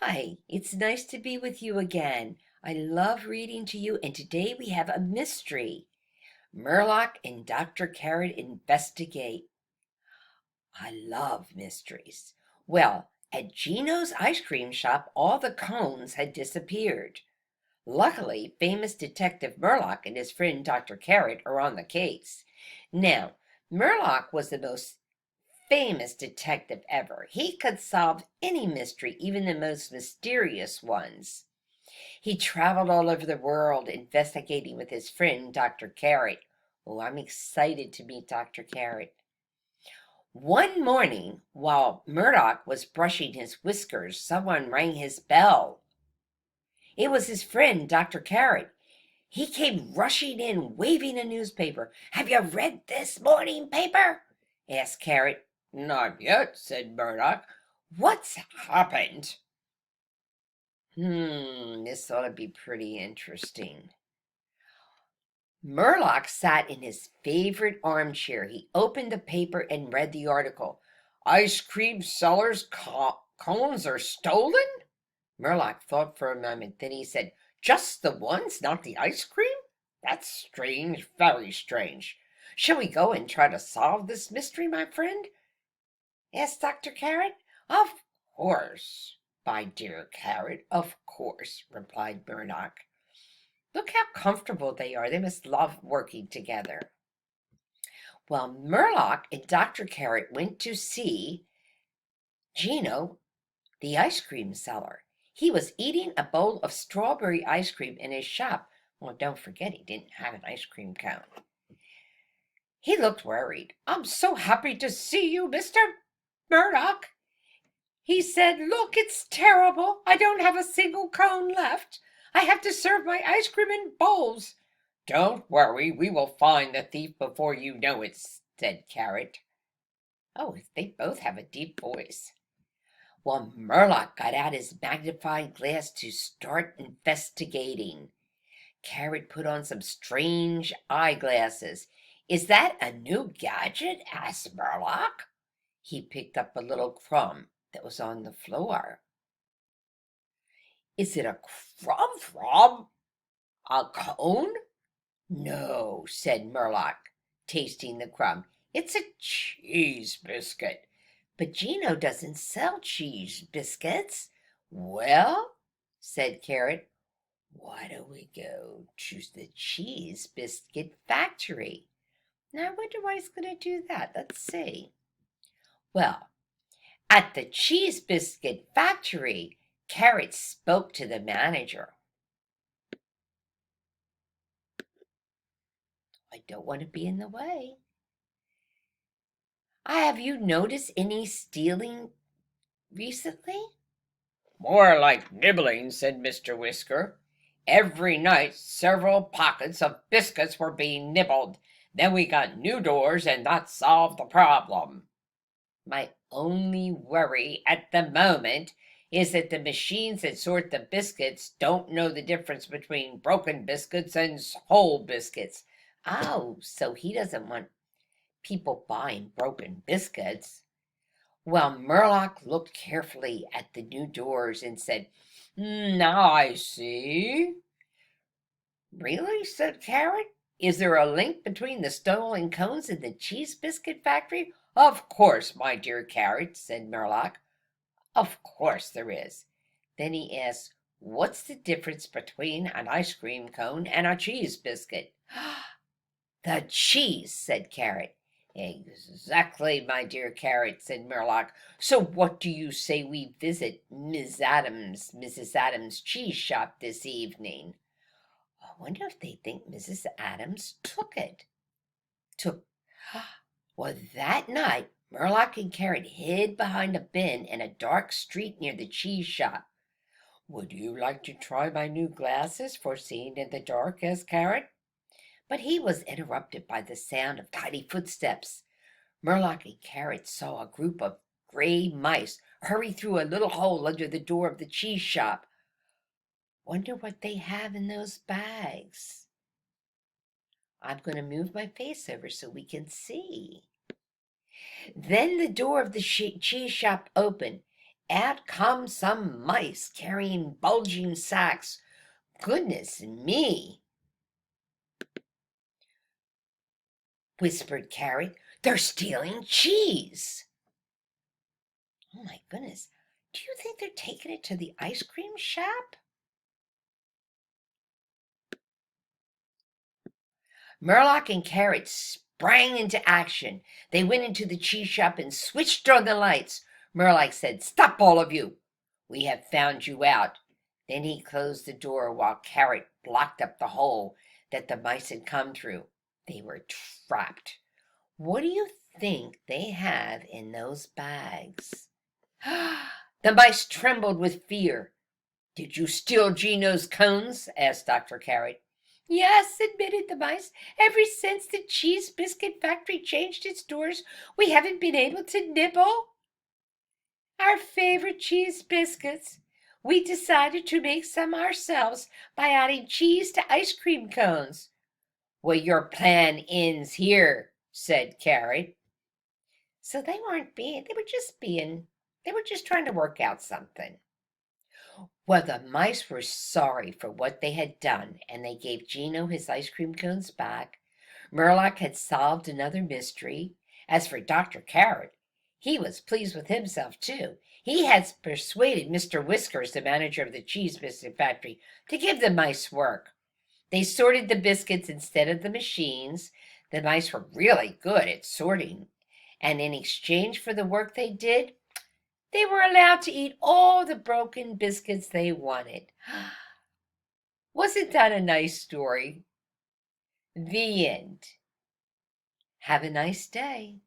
Hi, it's nice to be with you again. I love reading to you, and today we have a mystery. Merlock and Dr. Carrot investigate. I love mysteries. Well, at Gino's ice cream shop, all the cones had disappeared. Luckily, famous Detective Merlock and his friend Dr. Carrot are on the case. Now, Merlock was the most famous detective ever. He could solve any mystery, even the most mysterious ones. He traveled all over the world investigating with his friend Dr. Carrot. Oh, I'm excited to meet Dr. Carrot. One morning, while Murdoch was brushing his whiskers, someone rang his bell. It was his friend, Dr. Carrot. He came rushing in, waving a newspaper. "Have you read this morning paper?" asked Carrot. "Not yet," said Murdoch. "What's happened?" This ought to be pretty interesting. Merlock sat in his favorite armchair. He opened the paper and read the article. "Ice cream sellers' cones are stolen?" Merlock thought for a moment. Then he said, "Just the ones, not the ice cream? That's strange, very strange. Shall we go and try to solve this mystery, my friend?" asked Dr. Carrot. "Of course, my dear Carrot, of course," replied Merlock. "Look how comfortable they are. They must love working together." Well, Merlock and Dr. Carrot went to see Gino, the ice cream seller. He was eating a bowl of strawberry ice cream in his shop. Well, don't forget he didn't have an ice cream cone. He looked worried. "I'm so happy to see you, Mr. Merlock," he said. "Look, it's terrible. I don't have a single cone left. I have to serve my ice cream in bowls." "Don't worry, we will find the thief before you know it," said Carrot. Oh, they both have a deep voice. Well, Merlock got out his magnifying glass to start investigating. Carrot put on some strange eyeglasses. "Is that a new gadget?" asked Merlock. He picked up a little crumb that was on the floor. "Is it a crumb from a cone?" "No," said Merlock, tasting the crumb. "It's a cheese biscuit." "But Gino doesn't sell cheese biscuits." "Well," said Carrot, "why don't we go to the cheese biscuit factory?" Now, I wonder why he's going to do that. Let's see. Well, at the cheese biscuit factory, Carrot spoke to the manager. "I don't want to be in the way. Have you noticed any stealing recently?" "More like nibbling," said Mr. Whisker. "Every night several pockets of biscuits were being nibbled. Then we got new doors, and that solved the problem. My only worry at the moment is that the machines that sort the biscuits don't know the difference between broken biscuits and whole biscuits." Oh, so he doesn't want people buying broken biscuits. Well, Merlock looked carefully at the new doors and said, "Now I see." "Really?" said Carrot. "Is there a link between the stolen cones and the cheese biscuit factory?" "Of course, my dear Carrot," said Merlock. "Of course there is." Then he asked, "What's the difference between an ice cream cone and a cheese biscuit?" "The cheese," said Carrot. "Exactly, my dear Carrot," said Merlock. "So what do you say we visit Mrs. Adams' cheese shop this evening?" I wonder if they think Mrs. Adams took it. Well, that night, Merlock and Carrot hid behind a bin in a dark street near the cheese shop. "Would you like to try my new glasses for seeing in the dark?" asked Carrot. But he was interrupted by the sound of tiny footsteps. Merlock and Carrot saw a group of gray mice hurry through a little hole under the door of the cheese shop. Wonder what they have in those bags. I'm going to move my face over so we can see. Then the door of the cheese shop opened, out come some mice carrying bulging sacks. Goodness me, whispered Carrie. They're stealing cheese. Oh my goodness. Do you think they're taking it to the ice cream shop? Merlock and Carrot sprang into action. They went into the cheese shop and switched on the lights. Merlock said, "Stop, all of you. We have found you out." Then he closed the door while Carrot blocked up the hole that the mice had come through. They were trapped. What do you think they have in those bags? The mice trembled with fear. "Did you steal Gino's cones?" asked Dr. Carrot. "Yes," admitted the mice. "Ever since the cheese biscuit factory changed its doors, we haven't been able to nibble our favorite cheese biscuits. We decided to make some ourselves by adding cheese to ice cream cones." "Well, your plan ends here," said Carrot. So they were just trying to work out something. Well, the mice were sorry for what they had done, and they gave Gino his ice cream cones back. Merlock had solved another mystery. As for Dr. Carrot, he was pleased with himself, too. He had persuaded Mr. Whiskers, the manager of the cheese biscuit factory, to give the mice work. They sorted the biscuits instead of the machines. The mice were really good at sorting, and in exchange for the work they did, they were allowed to eat all the broken biscuits they wanted. Wasn't that a nice story? The end. Have a nice day.